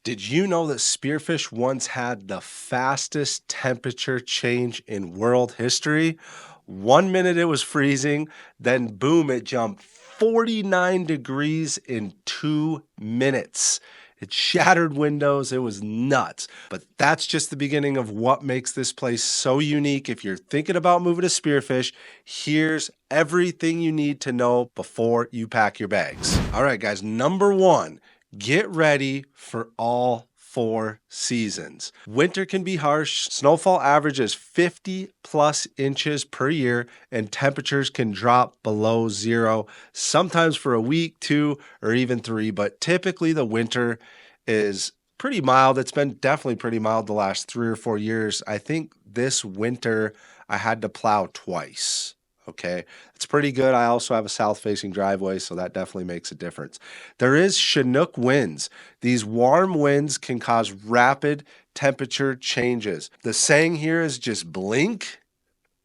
Did you know that spearfish once had the fastest temperature change in world history? 1 minute it was freezing, then boom, it jumped 49 degrees in 2 minutes. It shattered windows. It was nuts. But that's just the beginning of what makes this place so unique. If you're thinking about moving to Spearfish, here's everything you need to know before you pack your bags. All right, guys, number one, get ready for all 4 seasons. Winter can be harsh. Snowfall averages 50 plus inches per year, and temperatures can drop below zero, sometimes for a week, 2, or even 3. But typically, the winter is pretty mild. It's been definitely pretty mild the last 3 or 4 years. I think this winter I had to plow twice. Okay, it's pretty good. I also have a south facing driveway, so that definitely makes a difference. There is Chinook winds. These warm winds can cause rapid temperature changes. The saying here is just blink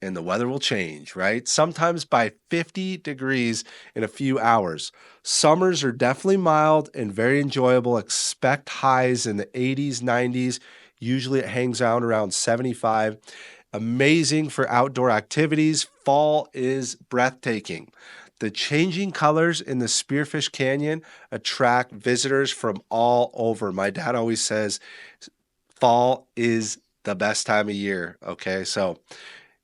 and the weather will change, right? Sometimes by 50 degrees in a few hours. Summers are definitely mild and very enjoyable. Expect highs in the 80s, 90s. Usually it hangs out around 75. Amazing for outdoor activities. Fall is breathtaking. The changing colors in the Spearfish Canyon attract visitors from all over. My dad always says fall is the best time of year. Okay, so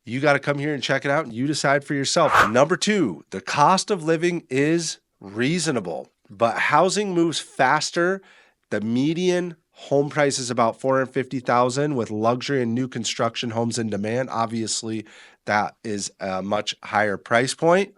you got to come here and check it out and you decide for yourself. Number two, the cost of living is reasonable, but housing moves faster. The median home price is about 450,000 with luxury and new construction homes in demand. Obviously, that is a much higher price point.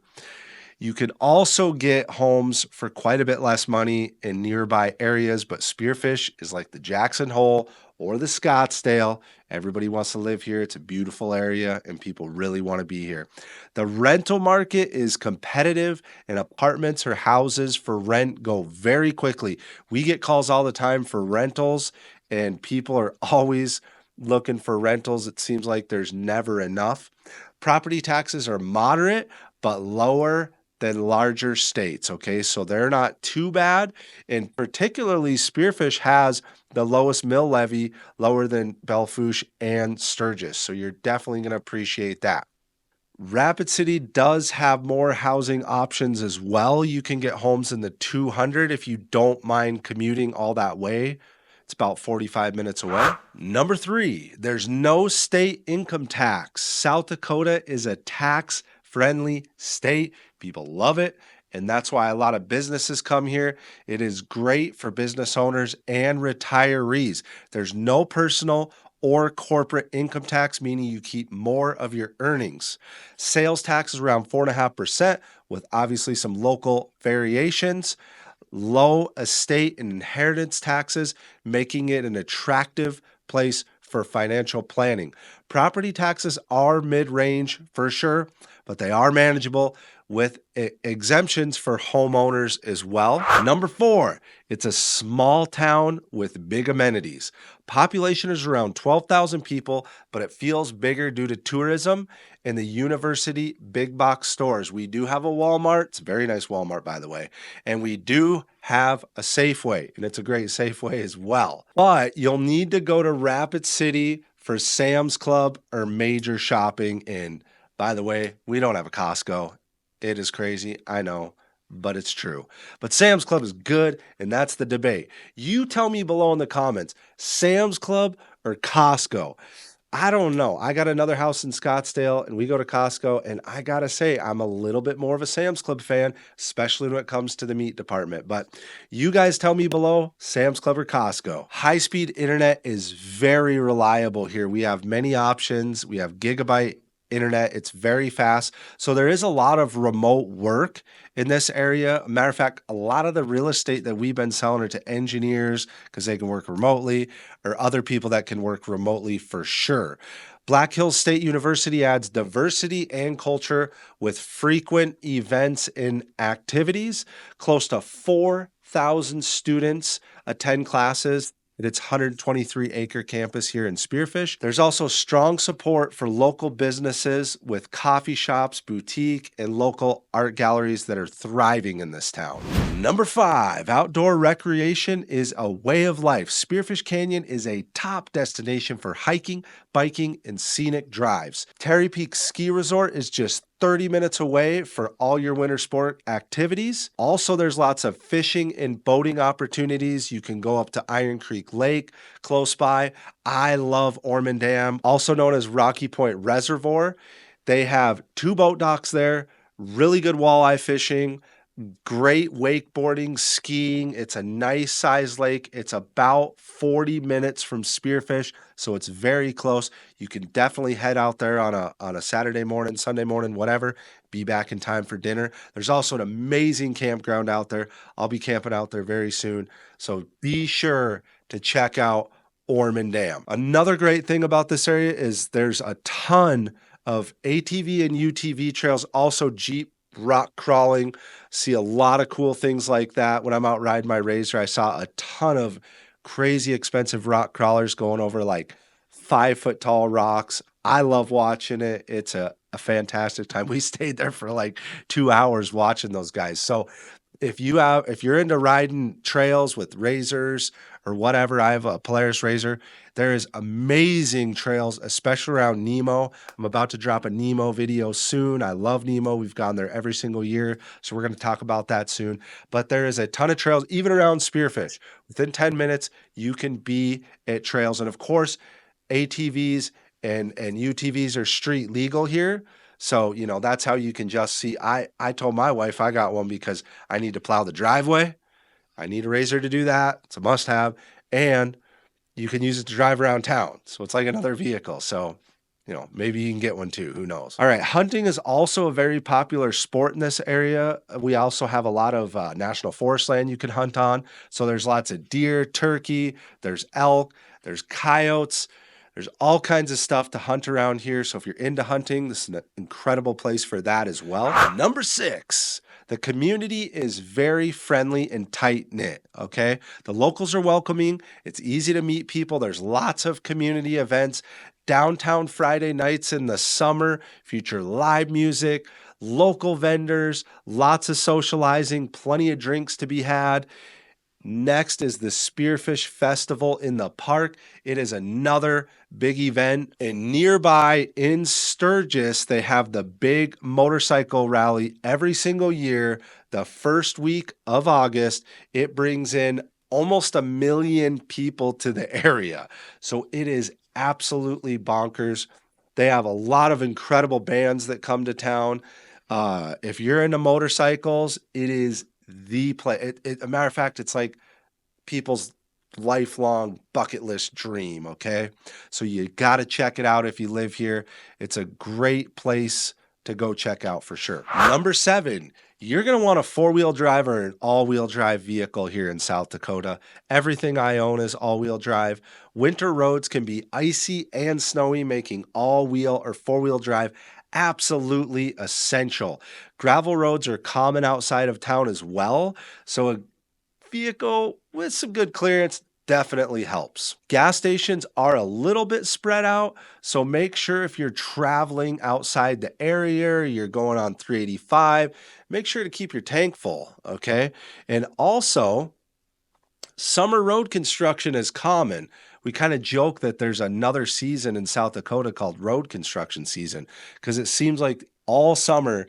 You can also get homes for quite a bit less money in nearby areas, but Spearfish is like the Jackson Hole or the Scottsdale. Everybody wants to live here. It's a beautiful area and people really want to be here. The rental market is competitive and apartments or houses for rent go very quickly. We get calls all the time for rentals and people are always looking for rentals. It seems like there's never enough. Property taxes are moderate but lower than larger states. Okay, so they're not too bad. And particularly, Spearfish has the lowest mill levy, lower than Belfouche and Sturgis. So you're definitely going to appreciate that. Rapid City does have more housing options as well. You can get homes in the 200 if you don't mind commuting all that way. It's about 45 minutes away. Number three, there's no state income tax. South Dakota is a tax friendly state. People love it. And that's why a lot of businesses come here. It is great for business owners and retirees. There's no personal or corporate income tax, meaning you keep more of your earnings. Sales tax is around 4.5%, with obviously some local variations. Low estate and inheritance taxes, making it an attractive place for financial planning. Property taxes are mid range for sure, but they are manageable with exemptions for homeowners as well. Number four, it's a small town with big amenities. Population is around 12,000 people, but it feels bigger due to tourism and the university big box stores. We do have a Walmart. It's a very nice Walmart, by the way. And we do have a Safeway, and it's a great Safeway as well. But you'll need to go to Rapid City for Sam's Club or major shopping. And by the way, we don't have a Costco. It is crazy, I know, but it's true. But Sam's Club is good, and that's the debate. You tell me below in the comments, Sam's Club or Costco? I don't know. I got another house in Scottsdale, and we go to Costco, and I gotta say, I'm a little bit more of a Sam's Club fan, especially when it comes to the meat department. But you guys tell me below, Sam's Club or Costco? High-speed internet is very reliable here. We have many options. We have gigabyte internet. It's very fast. So there is a lot of remote work in this area. Matter of fact, a lot of the real estate that we've been selling are to engineers because they can work remotely, or other people that can work remotely for sure. Black Hills State University adds diversity and culture with frequent events and activities. Close to 4,000 students attend classes. at its 123-acre campus here in Spearfish. There's also strong support for local businesses with coffee shops, boutique, and local art galleries that are thriving in this town. Number 5, outdoor recreation is a way of life. Spearfish Canyon is a top destination for hiking, biking, and scenic drives. Terry Peak Ski Resort is just 30 minutes away for all your winter sport activities. Also, there's lots of fishing and boating opportunities. You can go up to Iron Creek Lake close by. I love Ormond Dam, also known as Rocky Point Reservoir. They have 2 boat docks there, really good walleye fishing, great wakeboarding, skiing. It's a nice sized lake. It's about 40 minutes from Spearfish, so it's very close. You can definitely head out there on a Saturday morning, Sunday morning, whatever. Be back in time for dinner. There's also an amazing campground out there. I'll be camping out there very soon, so be sure to check out Ormond Dam. Another great thing about this area is there's a ton of ATV and UTV trails, also Jeep rock crawling. See a lot of cool things like that. When I'm out riding my Razor, I saw a ton of crazy expensive rock crawlers going over like 5 foot tall rocks. I love watching it. It's a fantastic time. We stayed there for like 2 hours watching those guys. So if you're into riding trails with razors or whatever, I have a Polaris razor. There is amazing trails, especially around Nemo. I'm about to drop a Nemo video soon. I love Nemo. We've gone there every single year, so we're going to talk about that soon. But there is a ton of trails, even around Spearfish. Within 10 minutes, you can be at trails. And of course, ATVs and UTVs are street legal here. So, that's how you can just see. I told my wife I got one because I need to plow the driveway. I need a razor to do that. It's a must have. And you can use it to drive around town. So it's like another vehicle. So, maybe you can get one too. Who knows? All right. Hunting is also a very popular sport in this area. We also have a lot of national forest land you can hunt on. So there's lots of deer, turkey, there's elk, there's coyotes. There's all kinds of stuff to hunt around here. So if you're into hunting, this is an incredible place for that as well. Number 6, the community is very friendly and tight knit. Okay. The locals are welcoming. It's easy to meet people. There's lots of community events. Downtown Friday nights in the summer feature live music, local vendors, lots of socializing, plenty of drinks to be had. Next is the Spearfish Festival in the park. It is another big event. And nearby in Sturgis, they have the big motorcycle rally every single year, the first week of August. It brings in almost 1 million people to the area. So it is absolutely bonkers. They have a lot of incredible bands that come to town. If you're into motorcycles, it is the play. A matter of fact, it's like people's lifelong bucket list dream. Okay. So you got to check it out if you live here. It's a great place to go check out for sure. Number 7, you're going to want a 4-wheel drive or an all-wheel drive vehicle here in South Dakota. Everything I own is all-wheel drive. Winter roads can be icy and snowy, making all-wheel or 4-wheel drive absolutely essential. Gravel roads are common outside of town as well, so a vehicle with some good clearance definitely helps. Gas stations are a little bit spread out, so make sure if you're traveling outside the area, you're going on 385, make sure to keep your tank full, okay? And also, summer road construction is common. We kind of joke that there's another season in South Dakota called road construction season because it seems like all summer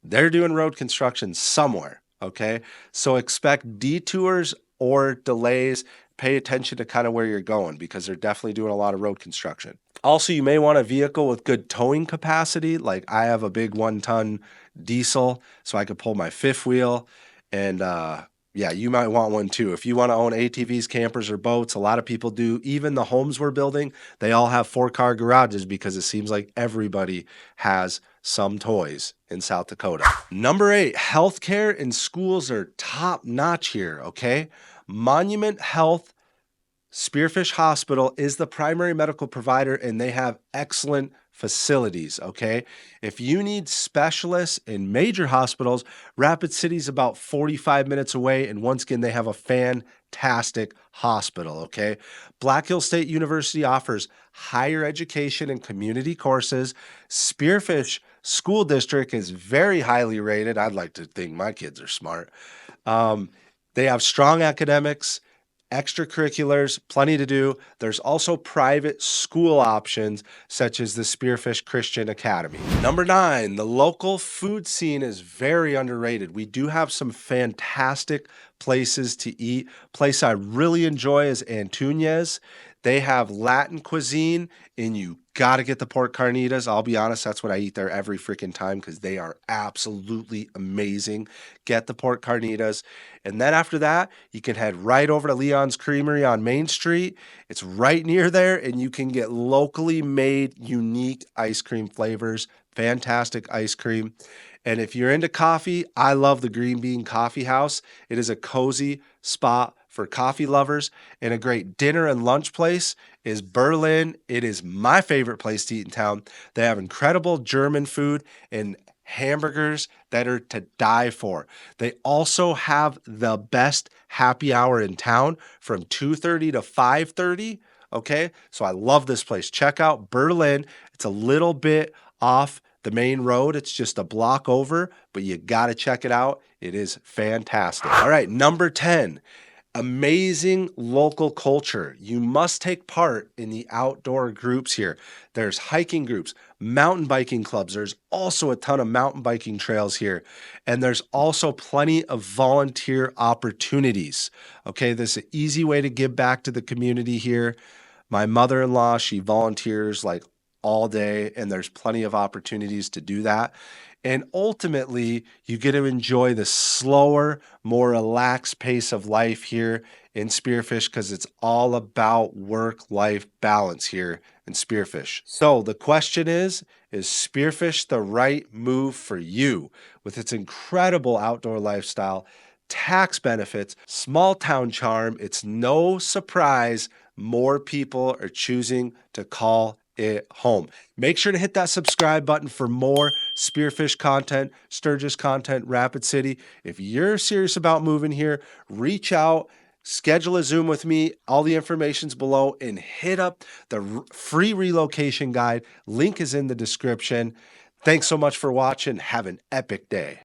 they're doing road construction somewhere. Okay. So expect detours or delays. Pay attention to kind of where you're going because they're definitely doing a lot of road construction. Also, you may want a vehicle with good towing capacity. Like I have a big 1-ton diesel, so I could pull my fifth wheel. And yeah, you might want one too. If you want to own ATVs, campers, or boats, a lot of people do. Even the homes we're building, they all have 4-car garages because it seems like everybody has some toys in South Dakota. Number 8, healthcare and schools are top notch here, okay? Monument Health Spearfish Hospital is the primary medical provider and they have excellent facilities. Okay. If you need specialists in major hospitals, Rapid City is about 45 minutes away. And once again, they have a fantastic hospital. Okay. Black Hill State University offers higher education and community courses. Spearfish School District is very highly rated. I'd like to think my kids are smart. Um, they have strong academics, extracurriculars, plenty to do. There's also private school options such as the Spearfish Christian Academy. Number 9, the local food scene is very underrated. We do have some fantastic places to eat. Place I really enjoy is Antunes. They have Latin cuisine, and you got to get the pork carnitas. I'll be honest, that's what I eat there every freaking time because they are absolutely amazing. Get the pork carnitas. And then after that, you can head right over to Leon's Creamery on Main Street. It's right near there, and you can get locally made, unique ice cream flavors. Fantastic ice cream. And if you're into coffee, I love the Green Bean Coffee House. It is a cozy spot for coffee lovers, and a great dinner and lunch place is Berlin. It is my favorite place to eat in town. They have incredible German food and hamburgers that are to die for. They also have the best happy hour in town from 2:30 to 5:30. Okay, so I love this place. Check out Berlin. It's a little bit off the main road. It's just a block over, but you got to check it out. It is fantastic. All right, number 10. Amazing local culture. You must take part in the outdoor groups here. There's hiking groups, mountain biking clubs. There's also a ton of mountain biking trails here. And there's also plenty of volunteer opportunities. Okay, this is an easy way to give back to the community here. My mother in law, she volunteers like all day, and there's plenty of opportunities to do that. And ultimately, you get to enjoy the slower, more relaxed pace of life here in Spearfish because it's all about work life balance here in Spearfish. So the question is Spearfish the right move for you? With its incredible outdoor lifestyle, tax benefits, small town charm, it's no surprise more people are choosing to call it home. Make sure to hit that subscribe button for more Spearfish content, Sturgis content, Rapid City. If you're serious about moving here, reach out, schedule a Zoom with me. All the information's below, and hit up the free relocation guide. Link is in the description. Thanks so much for watching. Have an epic day.